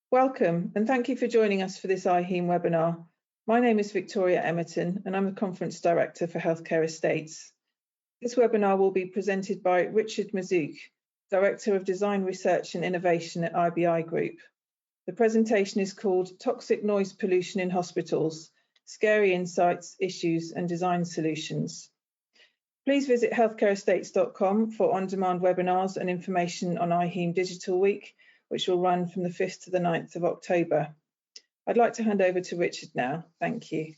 Welcome, and thank you for joining us for this IHEAM webinar. My name is Victoria Emerton, and I'm the Conference Director for Healthcare Estates. This webinar will be presented by Richard Mazouk, Director of Design Research and Innovation at IBI Group. The presentation is called Toxic Noise Pollution in Hospitals, Scary Insights, Issues and Design Solutions. Please visit healthcareestates.com for on-demand webinars and information on IHEAM Digital Week, which will run from the 5th to the 9th of October. I'd like to hand over to Richard now. Thank you.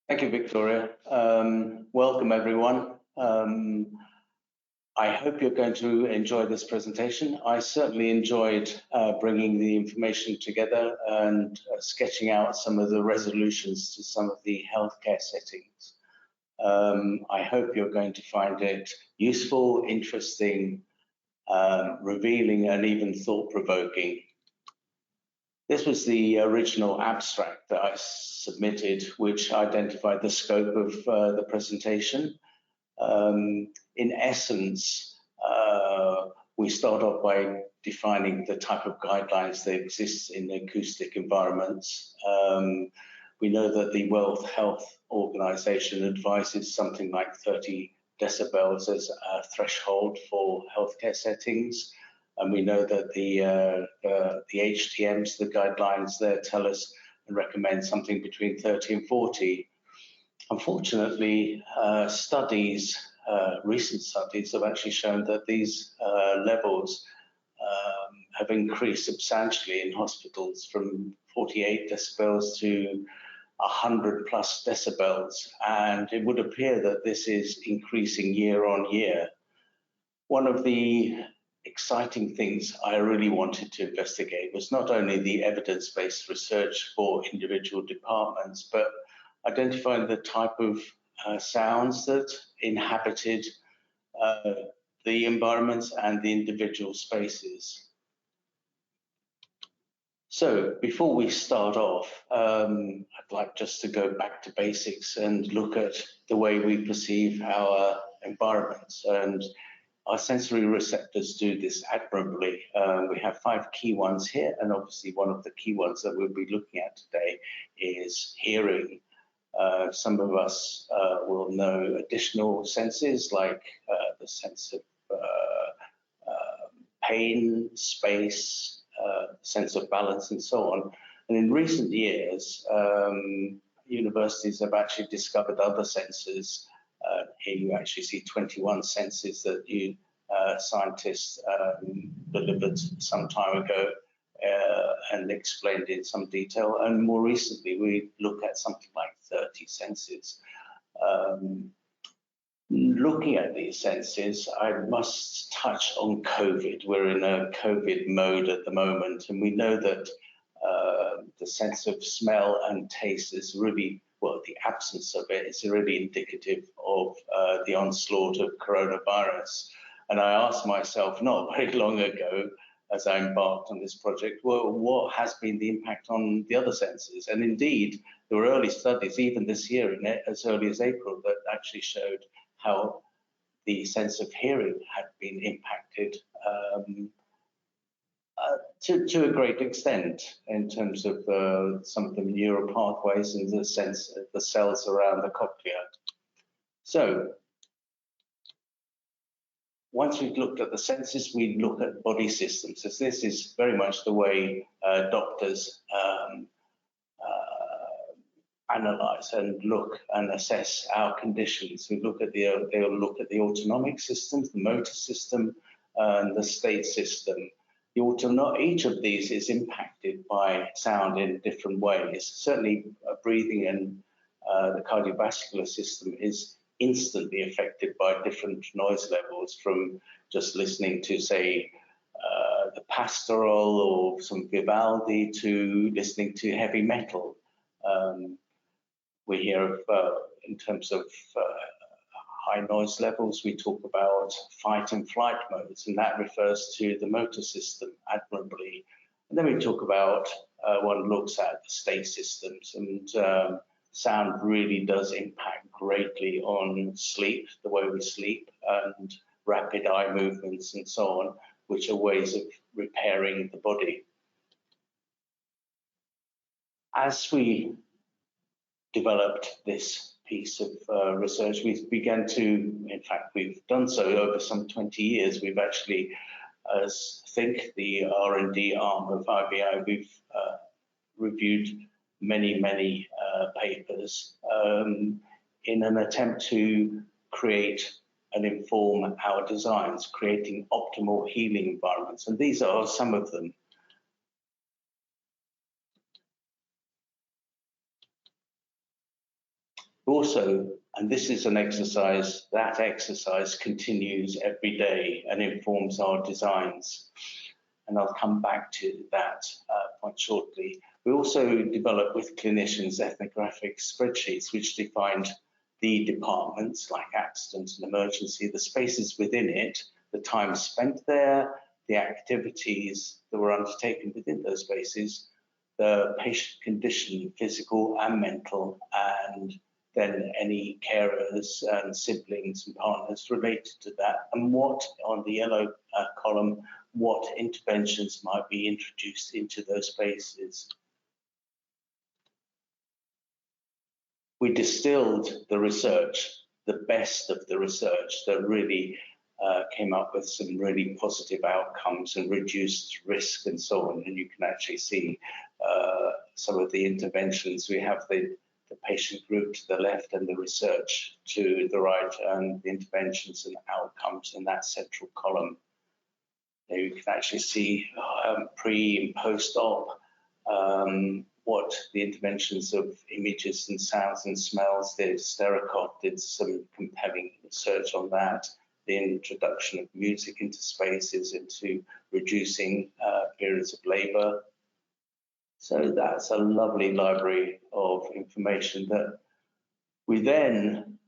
Thank you, Victoria. Welcome, everyone. I hope you're going to enjoy this presentation. I certainly enjoyed bringing the information together and sketching out some of the resolutions to some of the healthcare settings. I hope you're going to find it useful, interesting, revealing and even thought-provoking. This was the original abstract that I submitted, which identified the scope of the presentation. In essence, we start off by defining the type of guidelines that exist in acoustic environments. We know that the World Health Organization advises something like 30 decibels as a threshold for healthcare settings, and we know that the HTMs, the guidelines there, tell us and recommend something between 30 and 40. Unfortunately, recent studies have actually shown that these levels have increased substantially in hospitals from 48 decibels to 100 plus decibels, and it would appear that this is increasing year on year. One of the exciting things I really wanted to investigate was not only the evidence-based research for individual departments, but identifying the type of sounds that inhabited the environments and the individual spaces. So before we start off, I'd like just to go back to basics and look at the way we perceive our environments. And our sensory receptors do this admirably. We have 5 key ones here, and obviously one of the key ones that we'll be looking at today is hearing. Some of us will know additional senses like the sense of pain, space, sense of balance, and so on. And in recent years, universities have actually discovered other senses. Here you actually see 21 senses that scientists delivered some time ago and explained in some detail. And more recently, we look at something like 30 senses. Looking at these senses, I must touch on COVID. We're in a COVID mode at the moment, and we know that the sense of smell and taste is really, well, the absence of it is really indicative of the onslaught of coronavirus. And I asked myself not very long ago, as I embarked on this project, well, what has been the impact on the other senses? And indeed, there were early studies, even this year, as early as April, that actually showed how the sense of hearing had been impacted to a great extent in terms of some of the neural pathways and the sense of the cells around the cochlea. So once we've looked at the senses, we look at body systems, as this is very much the way doctors analyze and look and assess our conditions. We look at they'll look at the autonomic systems, the motor system, and the state system. Each of these is impacted by sound in different ways. Certainly, breathing and the cardiovascular system is instantly affected by different noise levels, from just listening to, say, the Pastoral or some Vivaldi to listening to heavy metal. We hear of, in terms of high noise levels, we talk about fight and flight modes, and that refers to the motor system admirably. And then we talk about, one looks at the state systems, and sound really does impact greatly on sleep, the way we sleep, and rapid eye movements and so on. which are ways of repairing the body. As we developed this piece of research, we began to, in fact, we've done so over some 20 years. We've actually, as think the R&D arm of IBI, we've reviewed many papers in an attempt to create and inform our designs, creating optimal healing environments. And these are some of them. Also, and this is an exercise, that exercise continues every day and informs our designs. And I'll come back to that point shortly. We also developed with clinicians ethnographic spreadsheets, which defined the departments like accident and emergency, the spaces within it, the time spent there, the activities that were undertaken within those spaces, the patient condition, physical and mental, and then any carers and siblings and partners related to that, and what, on the yellow column, what interventions might be introduced into those spaces. We distilled the research, the best of the research that really came up with some really positive outcomes and reduced risk and so on. And you can actually see some of the interventions. We have the patient group to the left and the research to the right, and the interventions and outcomes in that central column. There you can actually see pre and post-op, what the interventions of images and sounds and smells did. Stericot did some compelling research on that. The introduction of music into spaces, into reducing periods of labour. So that's a lovely library of information that we then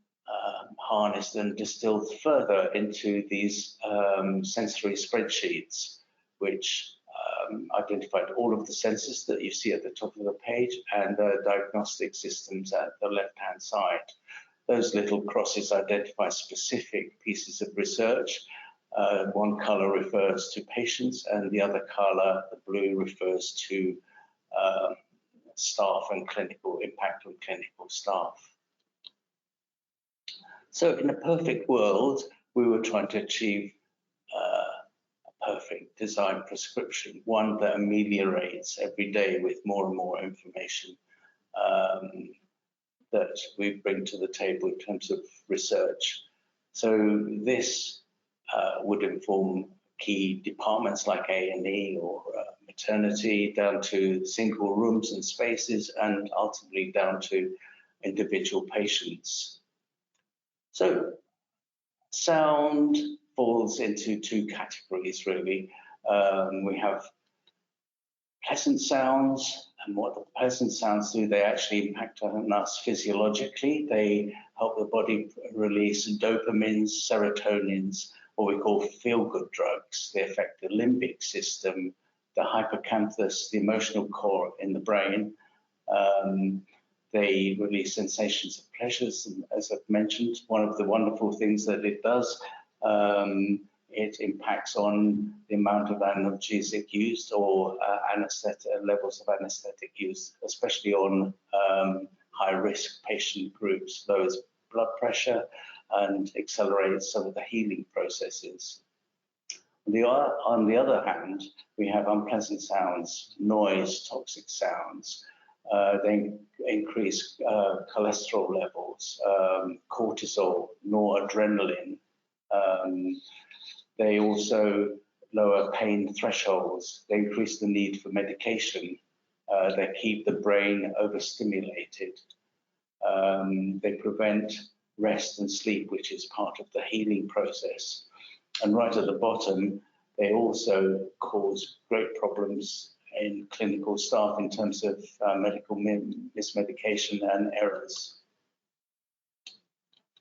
harnessed and distilled further into these sensory spreadsheets, which identified all of the sensors that you see at the top of the page and the diagnostic systems at the left-hand side. Those little crosses identify specific pieces of research. One colour refers to patients, and the other colour, the blue, refers to staff and clinical impact on clinical staff. So in a perfect world, we were trying to achieve a perfect design prescription, one that ameliorates every day with more and more information that we bring to the table in terms of research. So this would inform key departments like A&E or maternity, down to single rooms and spaces, and ultimately down to individual patients. So sound falls into two categories, really. We have pleasant sounds, and what the pleasant sounds do, they actually impact on us physiologically. They help the body release dopamines, serotonins, what we call feel-good drugs. They affect the limbic system, the hippocampus, the emotional core in the brain. They release sensations of pleasures, and as I've mentioned, one of the wonderful things that it does, it impacts on the amount of analgesic used or levels of anesthetic use, especially on high-risk patient groups, lowers blood pressure and accelerates some of the healing processes. On the other hand, we have unpleasant sounds, noise, toxic sounds. They increase cholesterol levels, cortisol, noradrenaline. They also lower pain thresholds. They increase the need for medication. They keep the brain overstimulated. They prevent rest and sleep, which is part of the healing process. And right at the bottom, they also cause great problems in clinical staff in terms of medical mismedication and errors.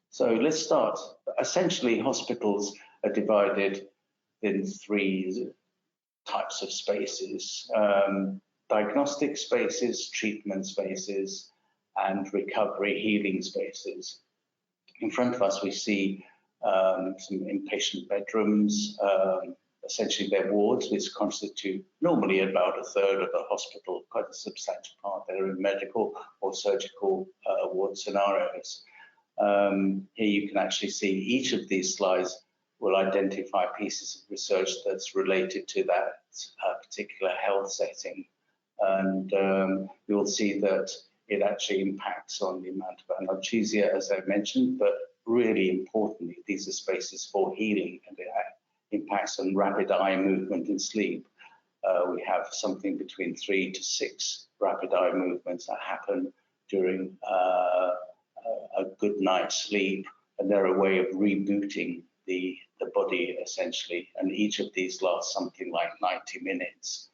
So let's start. Essentially, hospitals are divided in three types of spaces: diagnostic spaces, treatment spaces, and recovery healing spaces. In front of us, we see some inpatient bedrooms, essentially their wards, which constitute normally about a third of the hospital, quite a substantial part. They're in medical or surgical ward scenarios. Here you can actually see each of these slides will identify pieces of research that's related to that particular health setting. And you'll see that it actually impacts on the amount of analgesia, as I mentioned, but really importantly, these are spaces for healing, and it impacts on rapid eye movement in sleep. We have something between 3 to 6 rapid eye movements that happen during a good night's sleep, and they're a way of rebooting the body essentially, and each of these lasts something like 90 minutes.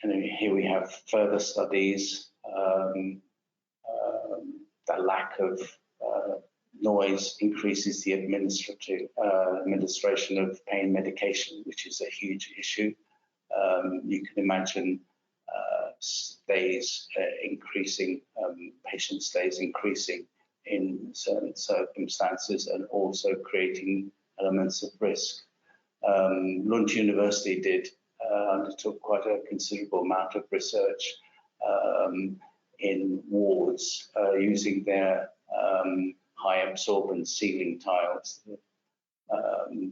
And then here we have further studies. The lack of noise increases the administration of pain medication, which is a huge issue. You can imagine stays increasing, patient stays increasing in certain circumstances, and also creating elements of risk. Lund University undertook quite a considerable amount of research in wards using their high absorbance ceiling tiles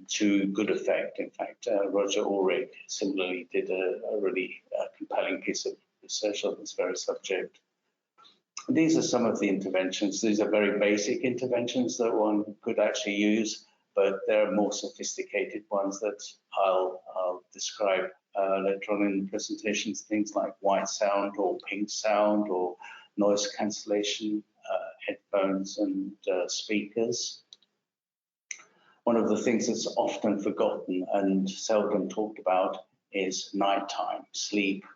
to good effect. In fact, Roger Ulrich similarly did a really compelling piece of research on this very subject. These are some of the interventions. These are very basic interventions that one could actually use, but there are more sophisticated ones that I'll describe later on in the presentations, things like white sound or pink sound or noise cancellation, headphones and speakers. One of the things that's often forgotten and seldom talked about is nighttime sleep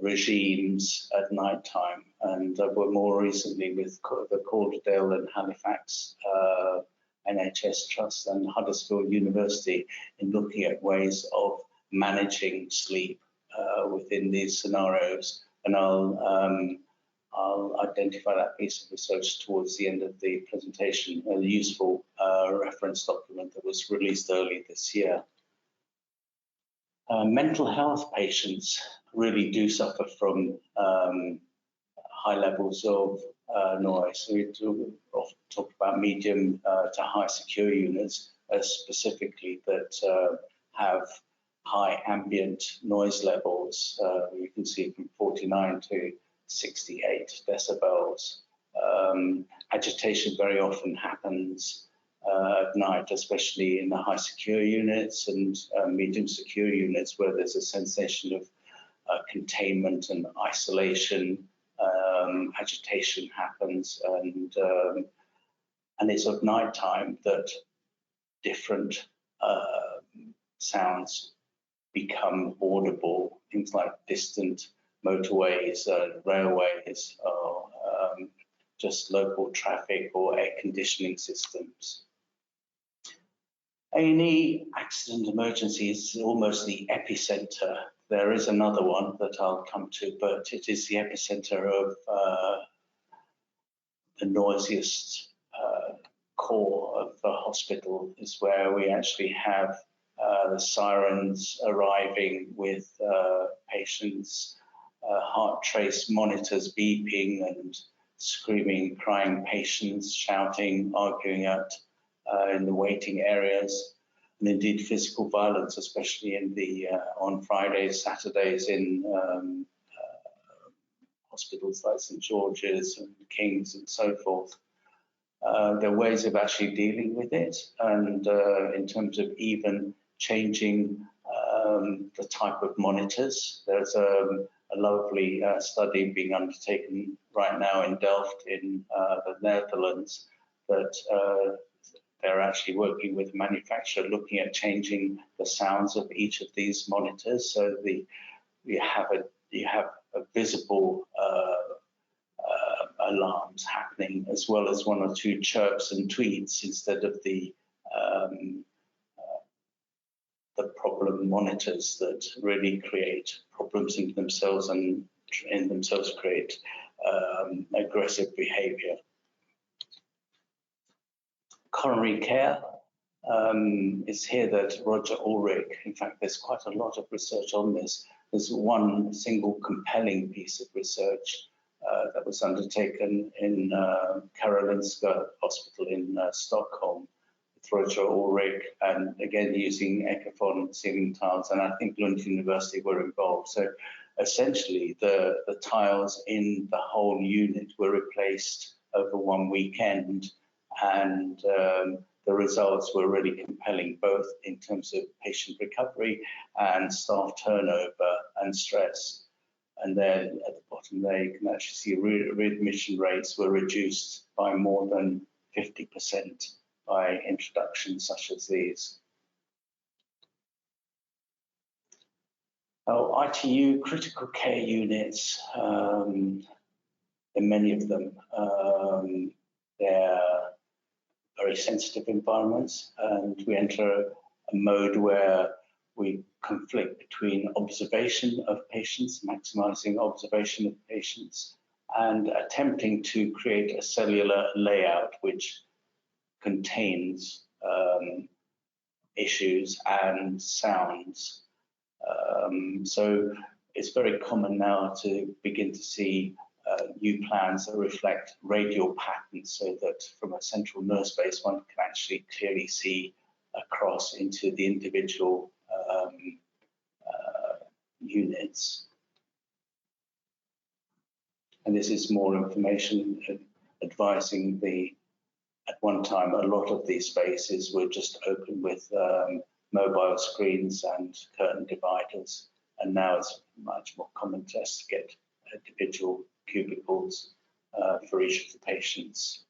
regimes at nighttime. And we're more recently with the Calderdale and Halifax NHS Trust and Huddersfield University in looking at ways of managing sleep within these scenarios. And I'll identify that piece of research towards the end of the presentation, a useful reference document that was released early this year. Mental health patients really do suffer from high levels of noise. We often talk about medium to high secure units, specifically that have high ambient noise levels. You can see from 49 to 68 decibels. Agitation very often happens at night, especially in the high secure units and medium secure units, where there's a sensation of containment and isolation. Agitation happens, and it's at night time that different sounds become audible, things like distant motorways, railways, or just local traffic or air conditioning systems. A&E accident emergency is almost the epicenter. There is another one that I'll come to, but it is the epicenter of the noisiest core of the hospital, is where we actually have the sirens arriving with patients, heart trace monitors beeping and screaming, crying patients, shouting, arguing out in the waiting areas, and indeed physical violence, especially in the on Fridays, Saturdays in hospitals like St George's and King's and so forth. There are ways of actually dealing with it, and in terms of even changing the type of monitors. There's a lovely study being undertaken right now in Delft in the Netherlands that they're actually working with a manufacturer looking at changing the sounds of each of these monitors, so you have a visible alarms happening, as well as one or two chirps and tweets instead of the problem monitors that really create problems in themselves and in themselves create aggressive behavior. Coronary care It's here that Roger Ulrich, in fact, there's quite a lot of research on this. There's one single compelling piece of research that was undertaken in Karolinska Hospital in Stockholm with Roger Ulrich, and again using Ecofon ceiling tiles, and I think Lund University were involved. So essentially the tiles in the whole unit were replaced over one weekend, and the results were really compelling, both in terms of patient recovery and staff turnover and stress. And then at the bottom there, you can actually see readmission rates were reduced by more than 50% by introductions such as these. Oh, ITU, critical care units, there are many of them. They're very sensitive environments, and we enter a mode where we conflict between observation of patients, maximizing observation of patients, and attempting to create a cellular layout which contains issues and sounds. So it's very common now to begin to see new plans that reflect radial patterns, so that from a central nerve space one can actually clearly see across into the individual units. And this is more information advising at one time a lot of these spaces were just open with mobile screens and curtain dividers, and now it's much more common just to get individual cubicles for each of the patients.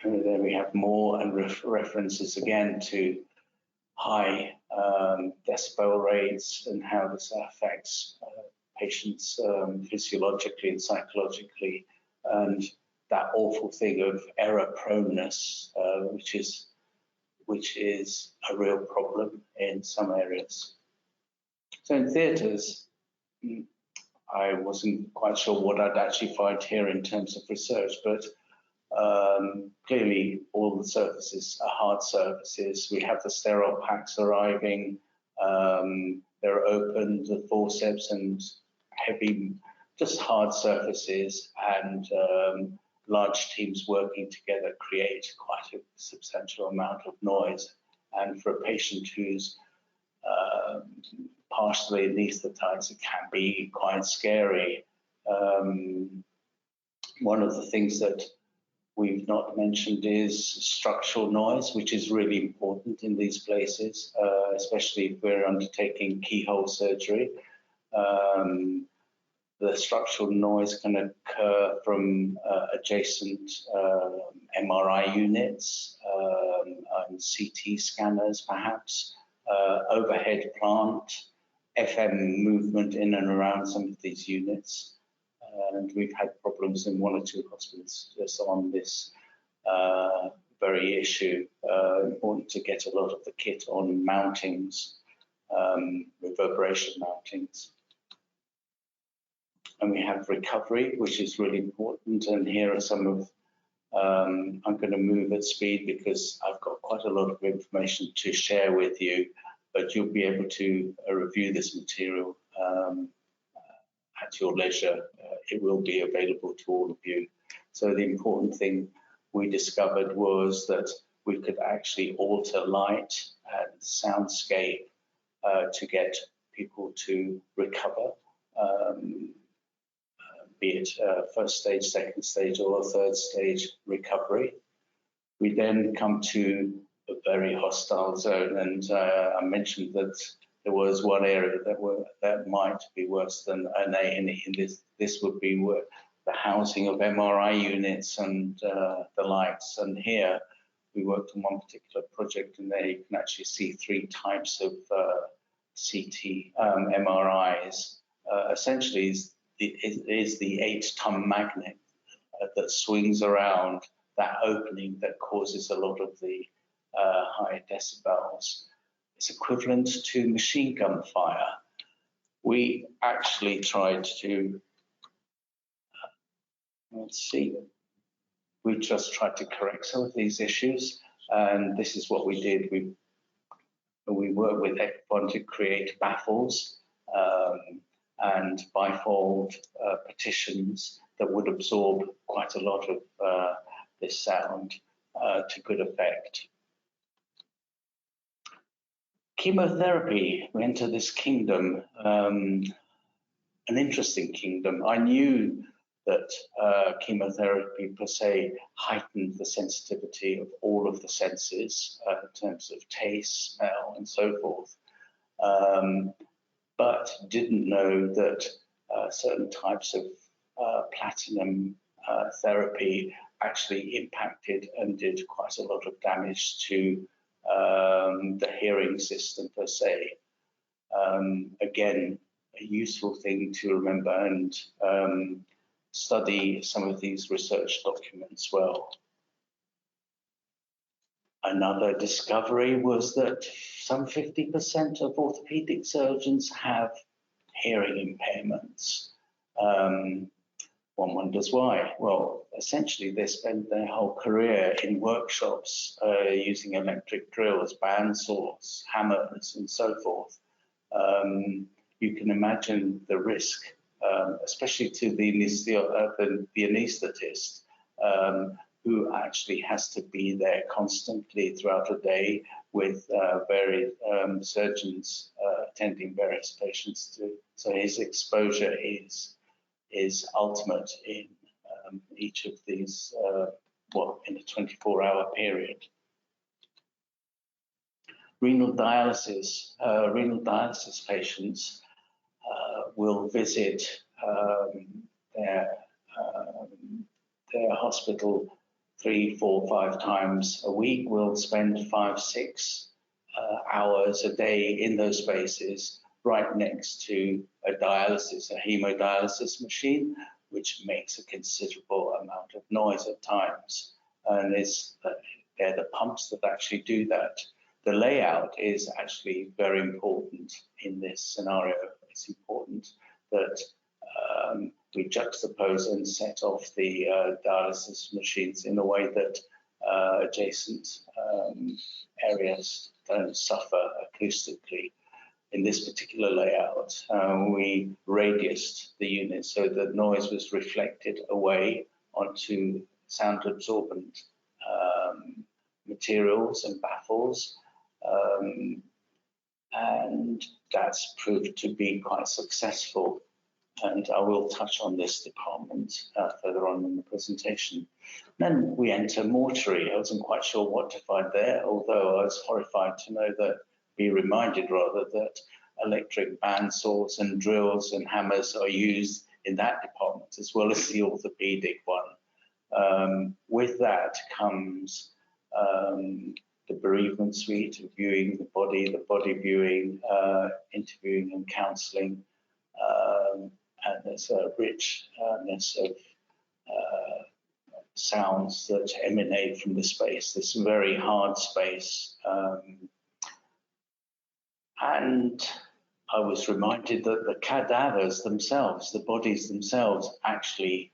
And then we have more and references again to high decibel rates and how this affects patients physiologically and psychologically, and that awful thing of error proneness, which is a real problem in some areas. So in theatres, I wasn't quite sure what I'd actually find here in terms of research, but clearly all the surfaces are hard surfaces. We have the sterile packs arriving, they're open, the forceps and heavy, just hard surfaces, and large teams working together create quite a substantial amount of noise. And for a patient who's partially anaesthetized, it can be quite scary. One of the things that we've not mentioned is structural noise, which is really important in these places, especially if we're undertaking keyhole surgery. The structural noise can occur from adjacent MRI units and CT scanners, perhaps, overhead plant, FM movement in and around some of these units. And we've had problems in one or two hospitals just on this very issue. Important to get a lot of the kit on mountings, reverberation mountings. And we have recovery, which is really important. And here are some of, I'm going to move at speed because I've got quite a lot of information to share with you, but you'll be able to review this material at your leisure. It will be available to all of you. So the important thing we discovered was that we could actually alter light and soundscape to get people to recover, be it first stage, second stage, or third stage recovery. We then come to a very hostile zone, and I mentioned that there was one area that might be worse than an A&E, and this would be the housing of MRI units and the likes. And here we worked on one particular project, and there you can actually see three types of CT MRIs. Essentially, is the 8-ton magnet that swings around that opening that causes a lot of the high decibels. It's equivalent to machine gun fire. We actually tried to, let's see, we just tried to correct some of these issues, and this is what we did. We worked with Ecbon to create baffles and bifold partitions that would absorb quite a lot of this sound to good effect. Chemotherapy, we enter this kingdom, an interesting kingdom. I knew that chemotherapy per se heightened the sensitivity of all of the senses in terms of taste, smell, and so forth, but didn't know that certain types of platinum therapy actually impacted and did quite a lot of damage to the hearing system per se. Again, a useful thing to remember and study some of these research documents well. Another discovery was that some 50% of orthopedic surgeons have hearing impairments. One wonders why. Well, essentially they spend their whole career in workshops using electric drills, bandsaws, hammers, and so forth. You can imagine the risk, especially to the anaesthetist, who actually has to be there constantly throughout a day with various surgeons attending various patients too. So his exposure is ultimate in each of these, in a 24-hour period. Renal dialysis patients will visit their hospital 3, 4, 5 times a week. Will spend 5, 6 hours a day in those spaces right next to a hemodialysis machine, which makes a considerable amount of noise at times. And they're the pumps that actually do that. The layout is actually very important in this scenario. It's important that we juxtapose and set off the dialysis machines in a way that adjacent areas don't suffer acoustically. In this particular layout, we radiused the unit so that noise was reflected away onto sound absorbent materials and baffles, and that's proved to be quite successful. And I will touch on this department further on in the presentation. Then we enter mortuary. I wasn't quite sure what to find there, although I was horrified to be reminded rather that electric bandsaws and drills and hammers are used in that department as well as the orthopedic one. With that comes the bereavement suite, viewing the body viewing, interviewing and counselling, and there's a richness of sounds that emanate from the space, this very hard space. And I was reminded that the cadavers themselves, the bodies themselves, actually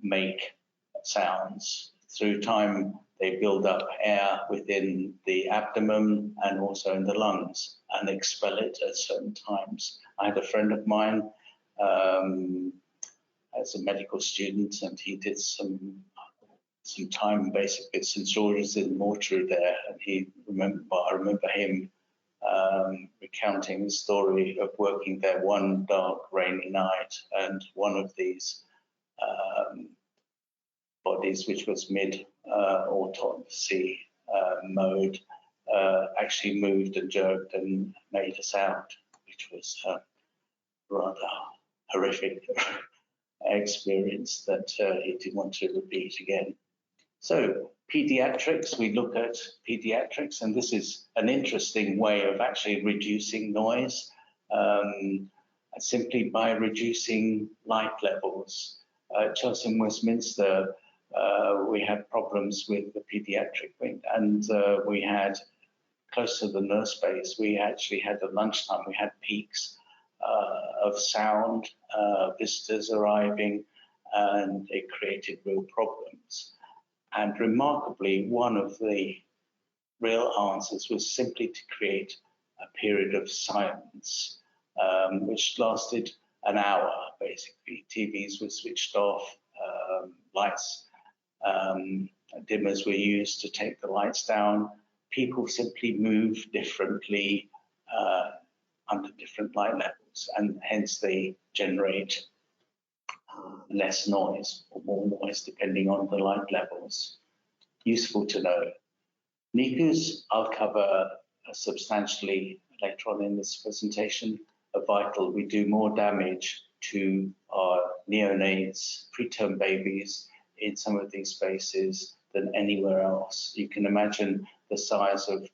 make sounds. Through time, they build up air within the abdomen and also in the lungs and expel it at certain times. I had a friend of mine as a medical student, and he did some time basically at St. George's in the mortuary there, and I remember him recounting the story of working there one dark rainy night, and one of these bodies, which was mid-autopsy mode, actually moved and jerked and made a sound, which was rather horrific experience that he didn't want to repeat again. So pediatrics, we look at pediatrics, and this is an interesting way of actually reducing noise simply by reducing light levels. At Chelsea and Westminster, we had problems with the pediatric wing, and we had close to the nurse base, we actually had at lunchtime, we had peaks of sound, visitors arriving, and it created real problems. And remarkably, one of the real answers was simply to create a period of silence, which lasted an hour, basically. TVs were switched off, lights, dimmers were used to take the lights down. People simply move differently under different light levels, and hence they generate less noise or more noise depending on the light levels. Useful to know. NICUs I'll cover substantially later on in this presentation are vital. We do more damage to our neonates, preterm babies in some of these spaces than anywhere else. You can imagine the size of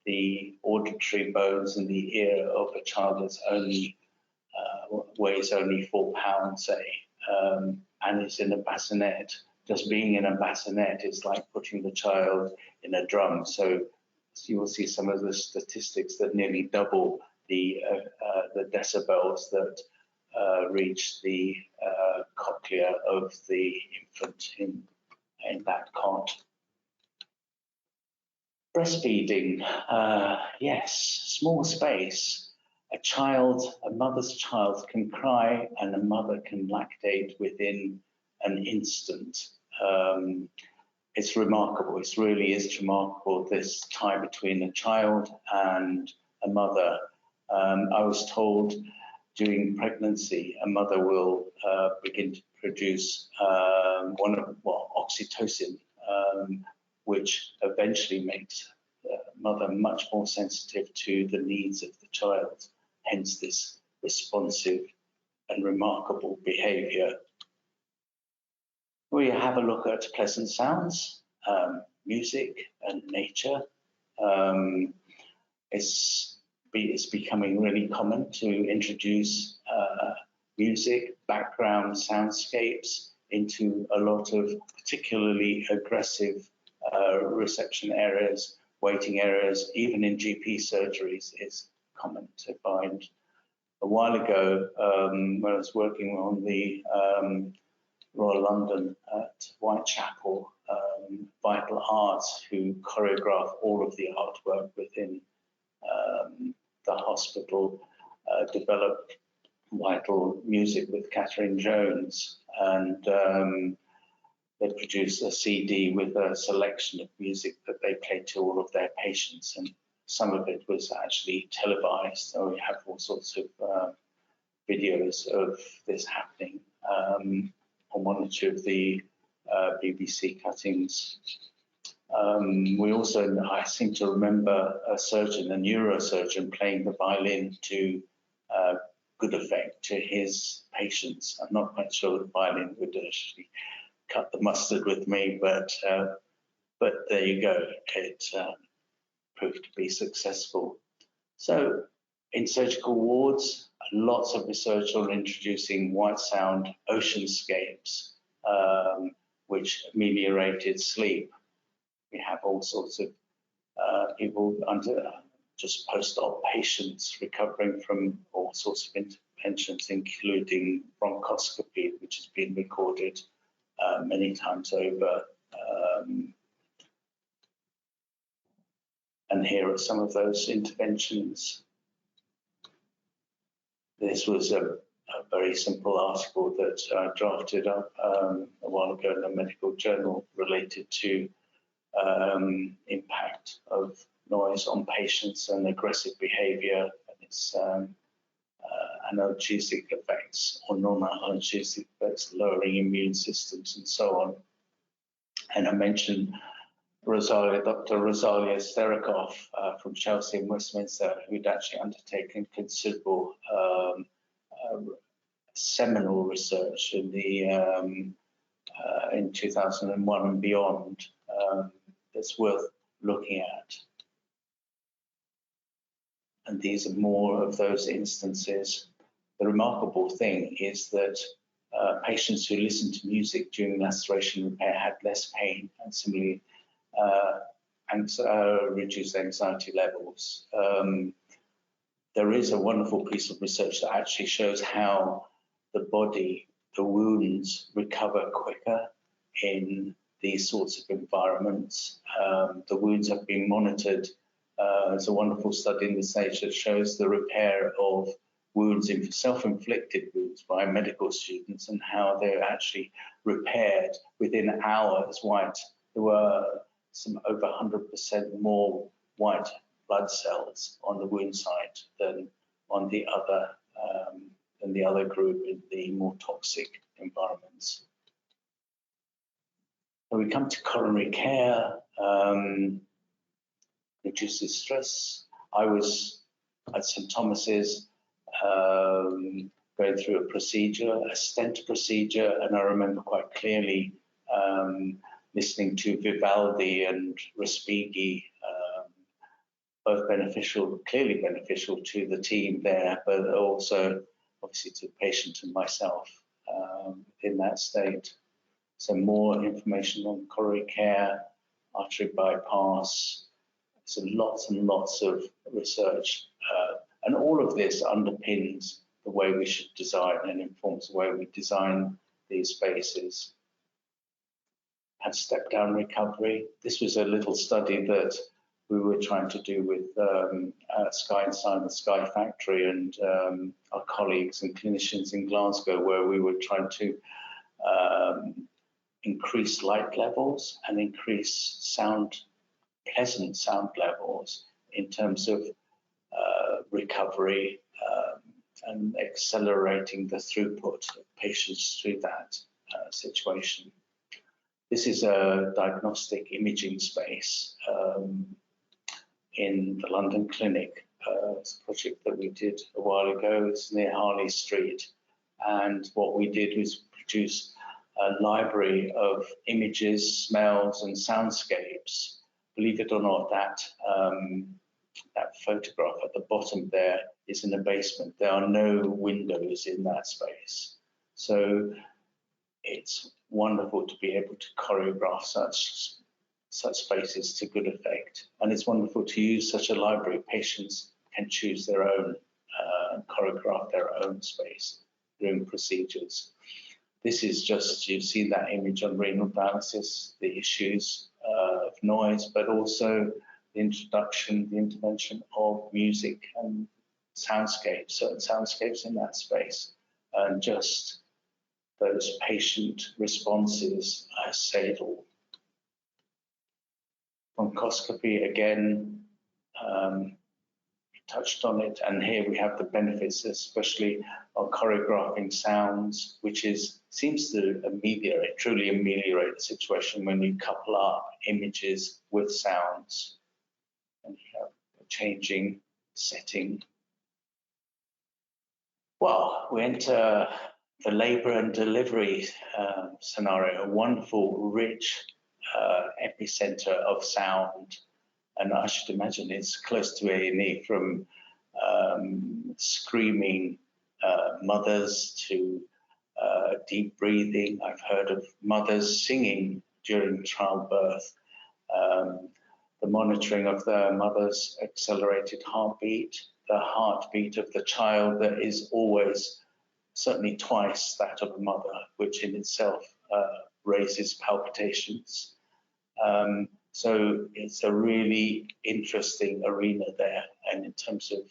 the auditory bones in the ear of a child that's only weighs only 4 pounds, say, and is in a bassinet. Just being in a bassinet is like putting the child in a drum. So you will see some of the statistics that nearly double the decibels that reach the cochlea of the infant in that cot. Breastfeeding, yes, small space. A mother's child can cry and a mother can lactate within an instant. It's remarkable. It really is remarkable, this tie between a child and a mother. I was told during pregnancy, a mother will begin to produce oxytocin, which eventually makes the mother much more sensitive to the needs of the child, hence this responsive and remarkable behavior. We have a look at pleasant sounds, music and nature. It's becoming really common to introduce music, background soundscapes into a lot of particularly aggressive reception areas, waiting areas, even in GP surgeries is common to find. A while ago, when I was working on the Royal London at Whitechapel, Vital Arts, who choreograph all of the artwork within the hospital, developed Vital Music with Catherine Jones, and they produced a CD with a selection of music that they played to all of their patients, and some of it was actually televised. So we have all sorts of videos of this happening on one or two of the BBC cuttings. We also, I seem to remember a surgeon, a neurosurgeon, playing the violin to good effect to his patients. I'm not quite sure the violin would actually cut the mustard with me, but there you go. It proved to be successful. So in surgical wards, lots of research on introducing white sound oceanscapes, which ameliorated sleep. We have all sorts of people under just post-op patients recovering from all sorts of interventions, including bronchoscopy, which has been recorded many times over. And here are some of those interventions. This was a very simple article that I drafted up a while ago in a medical journal related to impact of noise on patients and aggressive behavior and its analgesic effects or non-analgesic effects, lowering immune systems and so on. And I mentioned Dr. Rosalia Sterikoff from Chelsea and Westminster, who'd actually undertaken considerable seminal research in the in 2001 and beyond that's worth looking at. And these are more of those instances. The remarkable thing is that patients who listened to music during laceration repair had less pain and similarly reduced anxiety levels. There is a wonderful piece of research that actually shows how the body, the wounds recover quicker in these sorts of environments. The wounds have been monitored. There's a wonderful study in the stage that shows the repair of wounds, self-inflicted wounds by medical students, and how they're actually repaired within hours. There were some over 100% more white blood cells on the wound site than on the other group in the more toxic environments. When we come to coronary care, reduces stress. I was at St Thomas's going through a procedure, a stent procedure, and I remember quite clearly listening to Vivaldi and Respighi, both clearly beneficial to the team there, but also obviously to the patient and myself in that state. So more information on coronary care, artery bypass. So lots and lots of research, and all of this underpins the way we should design and informs the way we design these spaces. And step-down recovery. This was a little study that we were trying to do with Sky Inside the Sky Factory and our colleagues and clinicians in Glasgow, where we were trying to increase light levels and increase pleasant sound levels in terms of recovery and accelerating the throughput of patients through that situation. This is a diagnostic imaging space in the London Clinic. It's a project that we did a while ago. It's near Harley Street. And what we did was produce a library of images, smells, and soundscapes. Believe it or not, that photograph at the bottom there is in a basement. There are no windows in that space. So it's wonderful to be able to choreograph such spaces to good effect. And it's wonderful to use such a library. Patients can choose their own, choreograph their own space during procedures. This is just, you've seen that image on renal dialysis, the issues of noise, but also the intervention of music and soundscapes, certain soundscapes in that space, and just those patient responses are fatal. Bronchoscopy, again, touched on it, and here we have the benefits, especially of choreographing sounds, which seems to truly ameliorate the situation when you couple up images with sounds and you have a changing setting. Well, we enter the labour and delivery scenario, a wonderful, rich epicenter of sound. And I should imagine it's close to A&E, from screaming mothers to deep breathing. I've heard of mothers singing during childbirth. The monitoring of the mother's accelerated heartbeat, the heartbeat of the child that is always certainly twice that of a mother, which in itself raises palpitations. So it's a really interesting arena there, and in terms of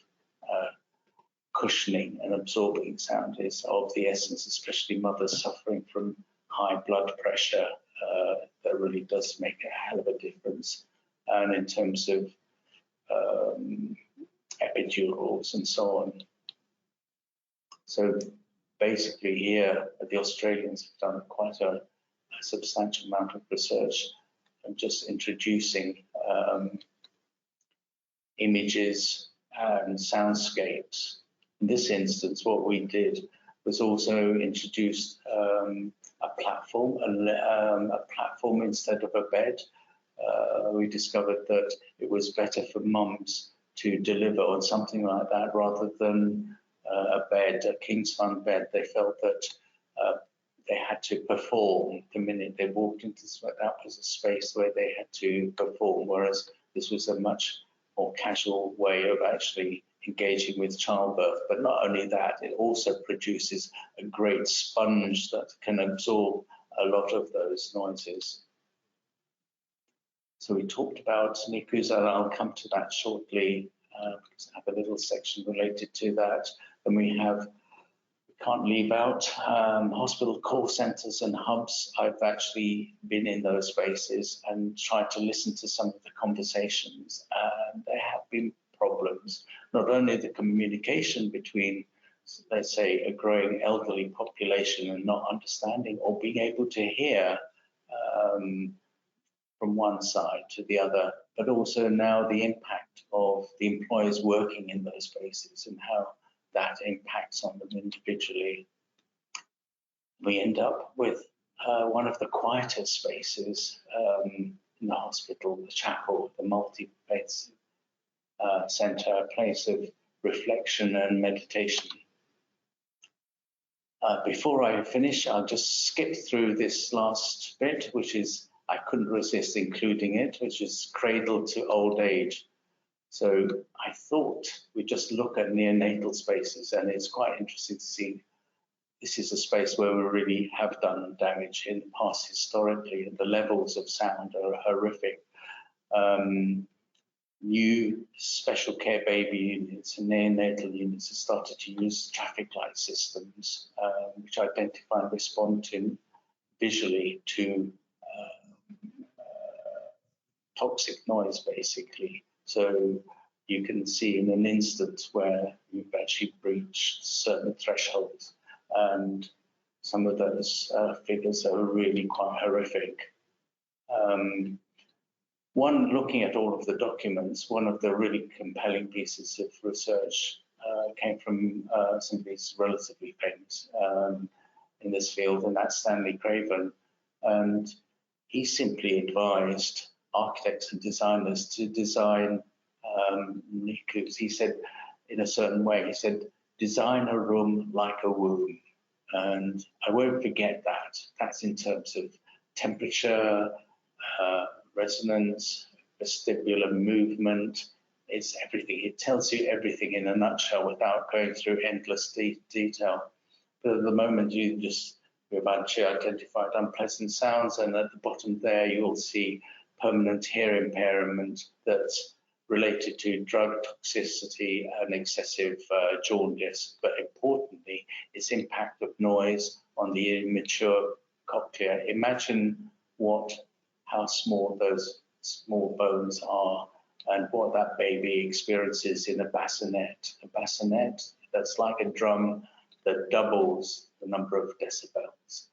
cushioning and absorbing sound is of the essence, especially mothers suffering from high blood pressure. That really does make a hell of a difference. And in terms of epidurals and so on. So basically here, the Australians have done quite a substantial amount of research and just introducing images and soundscapes. In this instance, what we did was also introduced a platform instead of a bed. We discovered that it was better for mums to deliver on something like that rather than a bed, a King's Fund bed. They felt that they had to perform the minute they walked into that was a space where they had to perform, whereas this was a much more casual way of actually engaging with childbirth. But not only that, it also produces a great sponge that can absorb a lot of those noises. So we talked about NICUs, and I'll come to that shortly because I have a little section related to that. And we can't leave out hospital call centres and hubs. I've actually been in those spaces and tried to listen to some of the conversations, and there have been problems. Not only the communication between, let's say, a growing elderly population and not understanding or being able to hear from one side to the other, but also now the impact of the employers working in those spaces and how that impacts on them individually. We end up with one of the quietest spaces in the hospital, the chapel, the multi-bed centre, a place of reflection and meditation. Before I finish, I'll just skip through this last bit, which is, I couldn't resist including it, which is cradle to old age. So I thought we'd just look at neonatal spaces, and it's quite interesting to see this is a space where we really have done damage in the past historically, and the levels of sound are horrific. New special care baby units and neonatal units have started to use traffic light systems, which identify and respond to visually to toxic noise, basically. So you can see in an instant where you've actually breached certain thresholds, and some of those figures are really quite horrific. Looking at all of the documents, one of the really compelling pieces of research came from somebody who's relatively famous in this field, and that's Stanley Craven. And he simply advised architects and designers to design NICUs. He said, in a certain way, he said, design a room like a womb. And I won't forget that. That's in terms of temperature, resonance, vestibular movement. It's everything. It tells you everything in a nutshell without going through endless detail. But at the moment, we've actually identified unpleasant sounds, and at the bottom there, you'll see permanent hearing impairment that's related to drug toxicity and excessive jaundice, but importantly, its impact of noise on the immature cochlea. Imagine how small those small bones are and what that baby experiences in a bassinet. A bassinet that's like a drum that doubles the number of decibels.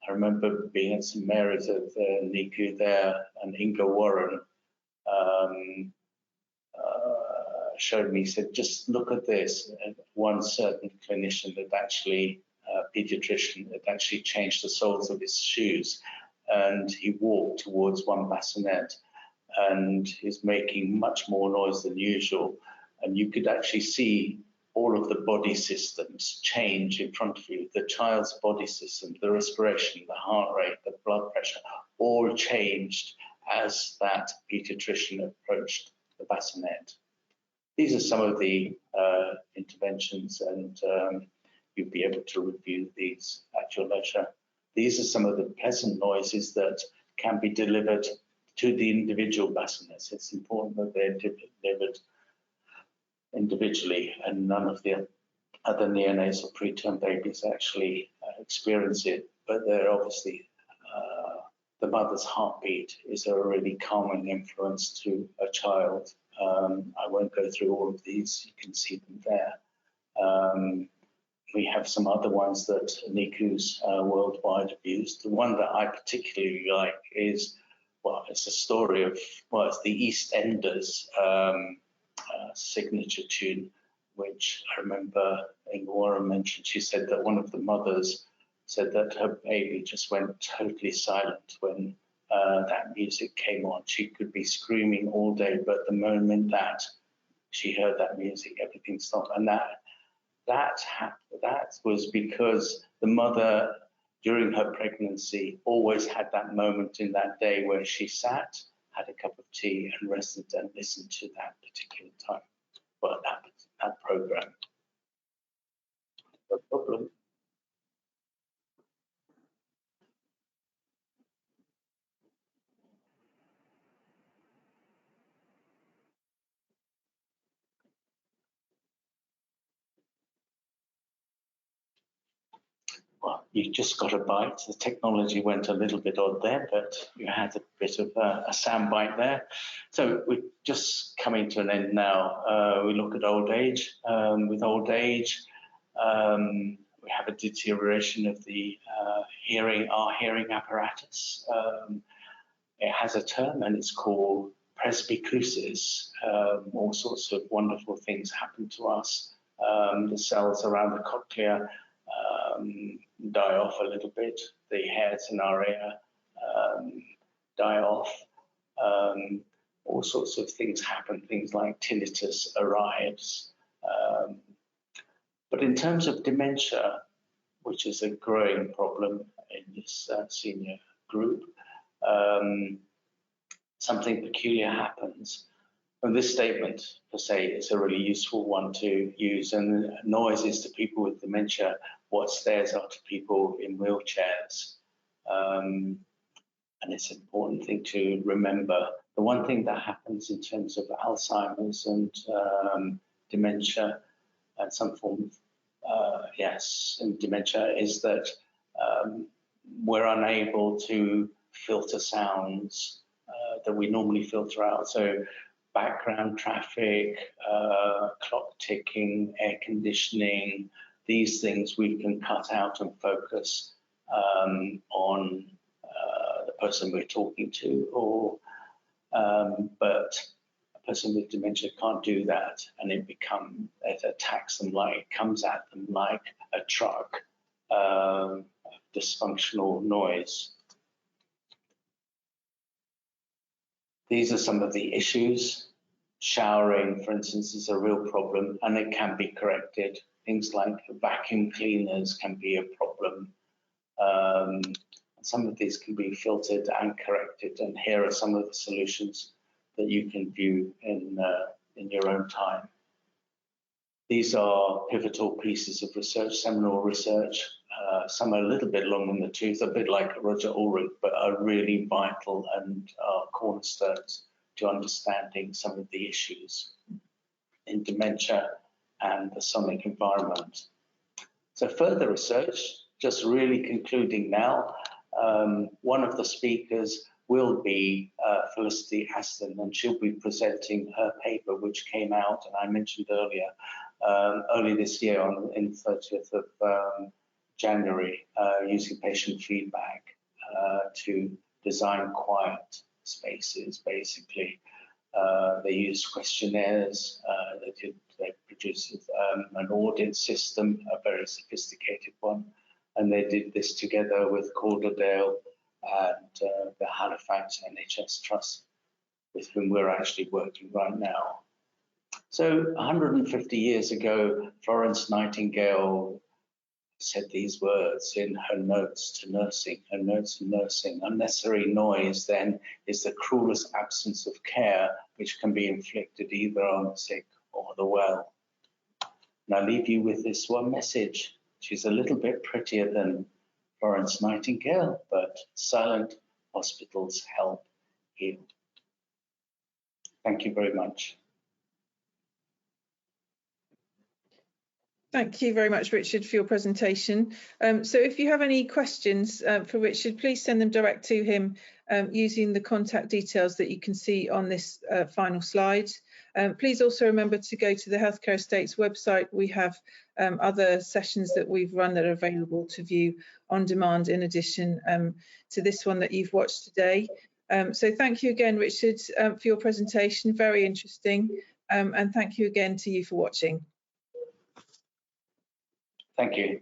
I remember being at St Mary's at the NICU there, and Inga Warren showed me, said, just look at this. And one certain clinician that actually, pediatrician, that actually changed the soles of his shoes, and he walked towards one bassinet, and he's making much more noise than usual. And you could actually see all of the body systems change in front of you. The child's body system, the respiration, the heart rate, the blood pressure, all changed as that pediatrician approached the bassinet. These are some of the interventions, and you'll be able to review these at your leisure. These are some of the pleasant noises that can be delivered to the individual bassinets. It's important that they're delivered individually, and none of the other neonates or preterm babies actually experience it. But they're obviously, the mother's heartbeat is a really calming influence to a child. I won't go through all of these, you can see them there. We have some other ones that NICUs worldwide have used. The one that I particularly like is, well, it's a story of, well, it's the EastEnders signature tune, which I remember Inga Warren mentioned. She said that one of the mothers said that her baby just went totally silent when that music came on. She could be screaming all day, but the moment that she heard that music, everything stopped. And that was because the mother, during her pregnancy, always had that moment in that day where she sat, had a cup of tea and rested and listened to that particular time. Well, that that program. No problem. Well, you just got a bite. The technology went a little bit odd there, but you had a bit of a sound bite there. So we're just coming to an end now. We look at old age. With old age, we have a deterioration of the our hearing apparatus. It has a term and it's called presbycusis. All sorts of wonderful things happen to us. The cells around the cochlea die off a little bit. The hairs in our ear die off. All sorts of things happen. Things like tinnitus arrives. But in terms of dementia, which is a growing problem in this senior group, something peculiar happens. And this statement, per se, is a really useful one to use. And noise is to people with dementia what stairs are to people in wheelchairs. And it's an important thing to remember. The one thing that happens in terms of Alzheimer's and dementia and some form of, and dementia is that we're unable to filter sounds that we normally filter out. So background traffic, clock ticking, air conditioning, these things we can cut out and focus on the person we're talking to, but a person with dementia can't do that, and it attacks them comes at them like a truck, dysfunctional noise. These are some of the issues. Showering, for instance, is a real problem, and it can be corrected. Things like vacuum cleaners can be a problem. Some of these can be filtered and corrected, and here are some of the solutions that you can view in your own time. These are pivotal pieces of research, seminal research. Some are a little bit long in the tooth, a bit like Roger Ulrich, but are really vital and are cornerstones to understanding some of the issues in dementia and the sonic environment. So further research, just really concluding now, one of the speakers will be Felicity Aston, and she'll be presenting her paper, which came out, and I mentioned earlier, early this year in 30th of January, using patient feedback to design quiet spaces, basically. They used questionnaires, they produced an audit system, a very sophisticated one, and they did this together with Calderdale and the Halifax NHS Trust, with whom we're actually working right now. So 150 years ago, Florence Nightingale said these words in her notes to nursing, unnecessary noise then is the cruelest absence of care which can be inflicted either on the sick or the well. And I leave you with this one message. She's a little bit prettier than Florence Nightingale, but silent hospitals help heal. Thank you very much. Thank you very much, Richard, for your presentation. So if you have any questions for Richard, please send them direct to him using the contact details that you can see on this final slide. Please also remember to go to the Healthcare Estates website. We have other sessions that we've run that are available to view on demand in addition to this one that you've watched today. So thank you again, Richard, for your presentation. Very interesting. And thank you again to you for watching. Thank you.